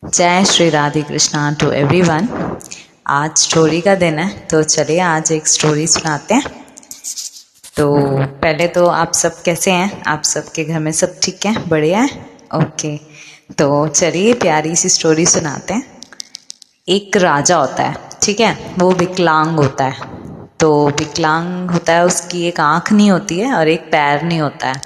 जय Shri Radhe Krishna to everyone. आज story का दिन है तो चलिए आज एक स्टोरी सुनाते हैं। तो पहले तो आप सब कैसे हैं? आप सबके घर में सब ठीक है? बढ़िया है? ओके, तो चलिए प्यारी सी स्टोरी सुनाते हैं। एक राजा होता है, ठीक है, वो विकलांग होता है। तो विकलांग होता है, उसकी एक आँख नहीं होती है और एक पैर नहीं होता है।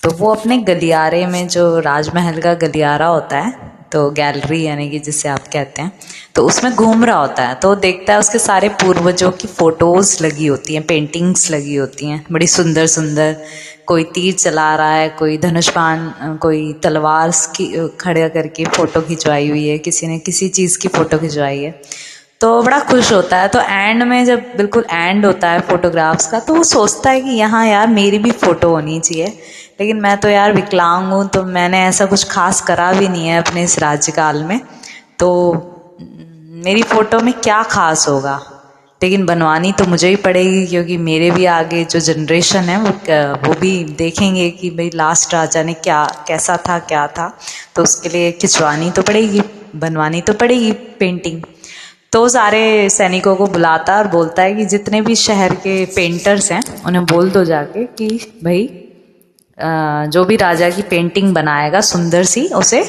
तो वो अपने गलियारे में, जो राजमहल का गलियारा होता है, तो गैलरी यानी कि जिसे आप कहते हैं, तो उसमें घूम रहा होता है। तो वो देखता है उसके सारे पूर्वजों की फ़ोटोज़ लगी होती हैं, पेंटिंग्स लगी होती हैं बड़ी सुंदर सुंदर। कोई तीर चला रहा है, कोई धनुष्पान, कोई तलवार की खड़ा करके फ़ोटो खिंचवाई हुई है, किसी ने किसी चीज़ की फ़ोटो खिंचवाई है। तो बड़ा खुश होता है। तो एंड में जब बिल्कुल एंड होता है फोटोग्राफ्स का, तो वो सोचता है कि यहाँ यार मेरी भी फ़ोटो होनी चाहिए, लेकिन मैं तो यार विकलांग हूँ, तो मैंने ऐसा कुछ खास करा भी नहीं है अपने इस राज्यकाल में, तो मेरी फ़ोटो में क्या खास होगा। लेकिन बनवानी तो मुझे ही पड़ेगी, क्योंकि मेरे भी आगे जो जनरेशन है वो भी देखेंगे कि भाई लास्ट राजा ने क्या कैसा था, क्या था। तो उसके लिए खिंचवानी तो पड़ेगी, बनवानी तो पड़ेगी पेंटिंग। तो सारे सैनिकों को बुलाता और बोलता है कि जितने भी शहर के पेंटर्स हैं उन्हें बोल दो जाके कि भाई जो भी राजा की पेंटिंग बनाएगा सुंदर सी, उसे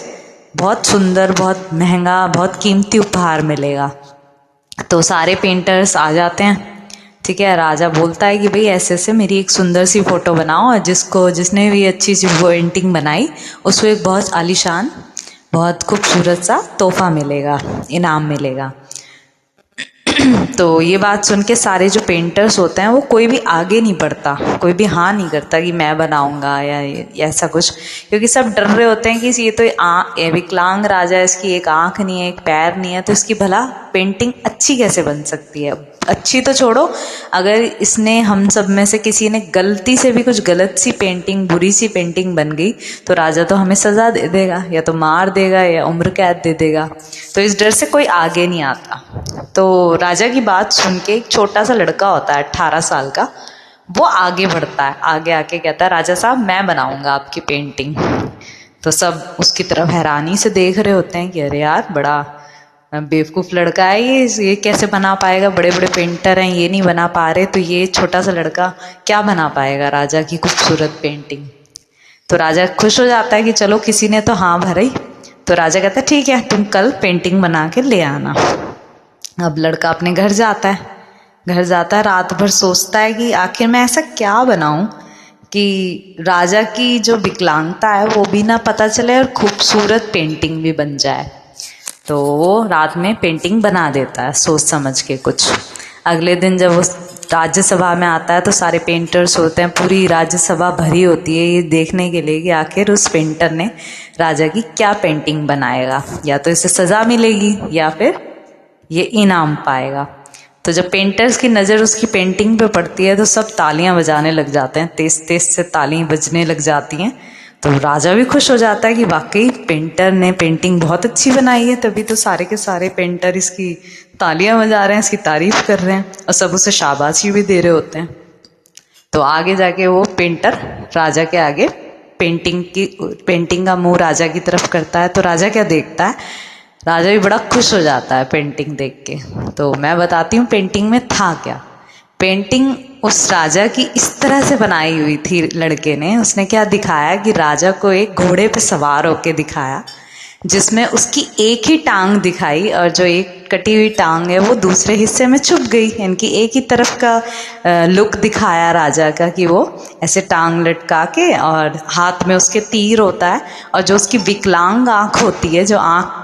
बहुत सुंदर, बहुत महंगा, बहुत कीमती उपहार मिलेगा। तो सारे पेंटर्स आ जाते हैं, ठीक है। राजा बोलता है कि भाई ऐसे ऐसे मेरी एक सुंदर सी फ़ोटो बनाओ, और जिसने भी अच्छी सी पेंटिंग बनाई उसको एक बहुत आलीशान, बहुत खूबसूरत सा तोहफा मिलेगा, इनाम मिलेगा। तो ये बात सुन के सारे जो पेंटर्स होते हैं वो कोई भी आगे नहीं बढ़ता, कोई भी हाँ नहीं करता कि मैं बनाऊंगा या ऐसा कुछ, क्योंकि सब डर रहे होते हैं कि ये तो विकलांग राजा है, इसकी एक आंख नहीं है, एक पैर नहीं है, तो इसकी भला पेंटिंग अच्छी कैसे बन सकती है। अच्छी तो छोड़ो, अगर इसने हम सब में से किसी ने गलती से भी कुछ गलत सी पेंटिंग, बुरी सी पेंटिंग बन गई, तो राजा तो हमें सज़ा दे देगा, या तो मार देगा या उम्र कैद दे देगा। तो इस डर से कोई आगे नहीं आता। तो राजा की बात सुन के एक छोटा सा लड़का होता है 18 साल का, वो आगे बढ़ता है, आगे आके कहता है राजा साहब मैं बनाऊंगा आपकी पेंटिंग। तो सब उसकी तरफ हैरानी से देख रहे होते हैं कि अरे यार बड़ा बेवकूफ़ लड़का है ये कैसे बना पाएगा, बड़े बड़े पेंटर हैं ये नहीं बना पा रहे, तो ये छोटा सा लड़का क्या बना पाएगा राजा की खूबसूरत पेंटिंग। तो राजा खुश हो जाता है कि चलो किसी ने तो हाँ भरी। तो राजा कहता है ठीक है, तुम कल पेंटिंग बना के ले आना। अब लड़का अपने घर जाता है, रात भर सोचता है कि आखिर मैं ऐसा क्या बनाऊं कि राजा की जो विकलांगता है वो भी ना पता चले और खूबसूरत पेंटिंग भी बन जाए। तो वो रात में पेंटिंग बना देता है सोच समझ के कुछ। अगले दिन जब वो राज्यसभा में आता है तो सारे पेंटर्स होते हैं, पूरी राज्यसभा भरी होती है ये देखने के लिए कि आखिर उस पेंटर ने राजा की क्या पेंटिंग बनाएगा, या तो इसे सज़ा मिलेगी या फिर ये इनाम पाएगा। तो जब पेंटर्स की नज़र उसकी पेंटिंग पे पड़ती है तो सब तालियां बजाने लग जाते हैं, तेज तेज से तालियां बजने लग जाती हैं। तो राजा भी खुश हो जाता है कि वाकई पेंटर ने पेंटिंग बहुत अच्छी बनाई है, तभी तो सारे के सारे पेंटर इसकी तालियां बजा रहे हैं, इसकी तारीफ कर रहे हैं, और सब उसे शाबाशी भी दे रहे होते हैं। तो आगे जाके वो पेंटर राजा के आगे पेंटिंग का मुंह राजा की तरफ करता है। तो राजा क्या देखता है, राजा भी बड़ा खुश हो जाता है पेंटिंग देख के। तो मैं बताती हूँ पेंटिंग में था क्या। पेंटिंग उस राजा की इस तरह से बनाई हुई थी लड़के ने, उसने क्या दिखाया कि राजा को एक घोड़े पे सवार होके दिखाया, जिसमें उसकी एक ही टांग दिखाई, और जो एक कटी हुई टांग है वो दूसरे हिस्से में छुप गई। इनकी एक ही तरफ का लुक दिखाया राजा का, कि वो ऐसे टांग लटका के और हाथ में उसके तीर होता है, और जो उसकी विकलांग आँख होती है, जो आँख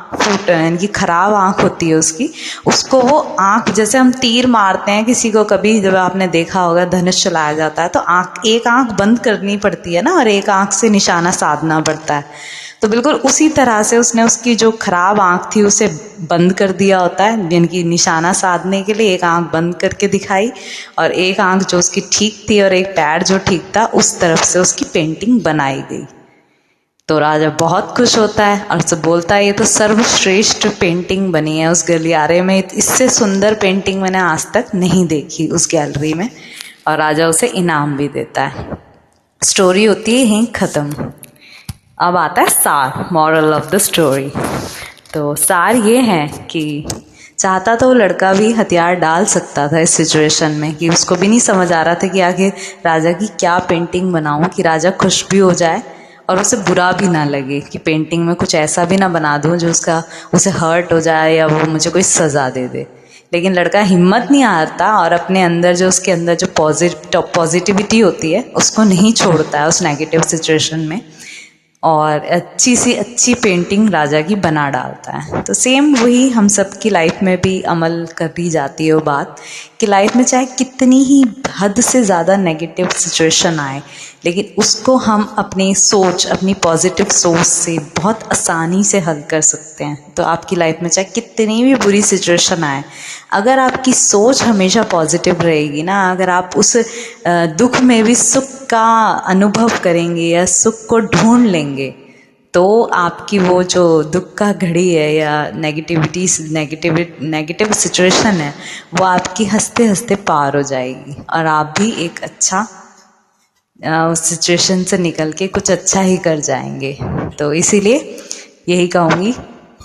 इनकी खराब आँख होती है उसको वो आँख, जैसे हम तीर मारते हैं किसी को, कभी जब आपने देखा होगा धनुष चलाया जाता है तो एक आँख बंद करनी पड़ती है ना, और एक आँख से निशाना साधना पड़ता है। तो बिल्कुल उसी तरह से उसने उसकी जो खराब आँख थी उसे बंद कर दिया होता है, जिनकी निशाना साधने के लिए एक आँख बंद करके दिखाई, और एक आँख जो उसकी ठीक थी और एक पैर जो ठीक था उस तरफ से उसकी पेंटिंग बनाई गई। तो राजा बहुत खुश होता है और सब बोलता है ये तो सर्वश्रेष्ठ पेंटिंग बनी है उस गलियारे में, इससे सुंदर पेंटिंग मैंने आज तक नहीं देखी उस गैलरी में, और राजा उसे इनाम भी देता है। स्टोरी होती है यहीं ख़त्म। अब आता है सार, मॉरल ऑफ द स्टोरी। तो सार ये है कि चाहता तो वो लड़का भी हथियार डाल सकता था इस सिचुएशन में, कि उसको भी नहीं समझ आ रहा था कि आगे राजा की क्या पेंटिंग बनाऊं कि राजा खुश भी हो जाए और उसे बुरा भी ना लगे, कि पेंटिंग में कुछ ऐसा भी ना बना दूं जो उसे हर्ट हो जाए या वो मुझे कोई सज़ा दे दे। लेकिन लड़का हिम्मत नहीं हारता और अपने अंदर जो उसके अंदर जो पॉजिटिविटी होती है उसको नहीं छोड़ता है उस नेगेटिव सिचुएशन में, और अच्छी सी अच्छी पेंटिंग राजा की बना डालता है। तो सेम वही हम सब की लाइफ में भी अमल करी जाती है वो बात, कि लाइफ में चाहे कितनी ही हद से ज़्यादा नेगेटिव सिचुएशन आए, लेकिन उसको हम अपनी सोच, अपनी पॉजिटिव सोच से बहुत आसानी से हल कर सकते हैं। तो आपकी लाइफ में चाहे कितनी भी बुरी सिचुएशन आए, अगर आपकी सोच हमेशा पॉजिटिव रहेगी ना, अगर आप उस दुख में भी सुख का अनुभव करेंगे या सुख को ढूंढ लेंगे, तो आपकी वो जो दुख का घड़ी है या नेगेटिव सिचुएशन है, वो आपकी हंसते हंसते पार हो जाएगी और आप भी एक अच्छा उस सिचुएशन से निकल के कुछ अच्छा ही कर जाएंगे। तो इसीलिए यही कहूँगी,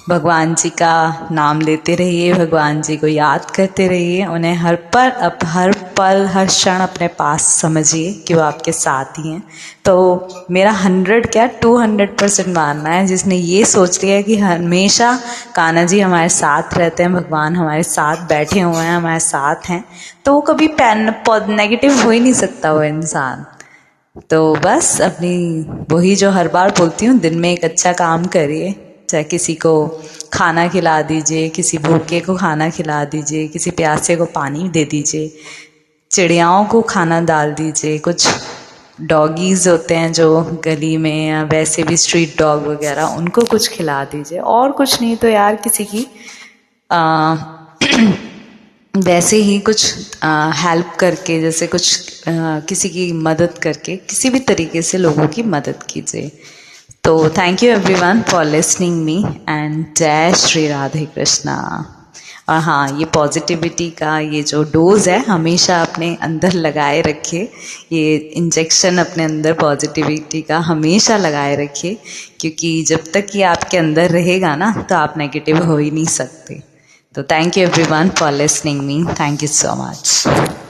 भगवान जी का नाम लेते रहिए, भगवान जी को याद करते रहिए, उन्हें हर पल हर क्षण अपने पास समझिए कि वो आपके साथ ही हैं। तो मेरा 200% मानना है, जिसने ये सोच लिया कि हमेशा कान्हा जी हमारे साथ रहते हैं, भगवान हमारे साथ बैठे हुए हैं, हमारे साथ हैं, तो वो कभी नेगेटिव हो ही नहीं सकता वो इंसान। तो बस अपनी वही जो हर बार बोलती हूँ, दिन में एक अच्छा काम करिए, चाहे किसी को खाना खिला दीजिए, किसी भूखे को खाना खिला दीजिए, किसी प्यासे को पानी दे दीजिए, चिड़ियाओं को खाना डाल दीजिए, कुछ डॉगीज़ होते हैं जो गली में या वैसे भी स्ट्रीट डॉग वगैरह, उनको कुछ खिला दीजिए। और कुछ नहीं तो यार किसी की वैसे ही कुछ हेल्प करके, जैसे कुछ किसी की मदद करके, किसी भी तरीके से लोगों की मदद कीजिए। तो thank you everyone for listening me and जय श्री राधे कृष्णा। और हाँ, ये पॉजिटिविटी का ये जो डोज है हमेशा अपने अंदर लगाए रखिए, ये इंजेक्शन अपने अंदर पॉजिटिविटी का हमेशा लगाए रखिए, क्योंकि जब तक ये आपके अंदर रहेगा ना, तो आप नेगेटिव हो ही नहीं सकते। तो thank you everyone for listening me, thank you so much.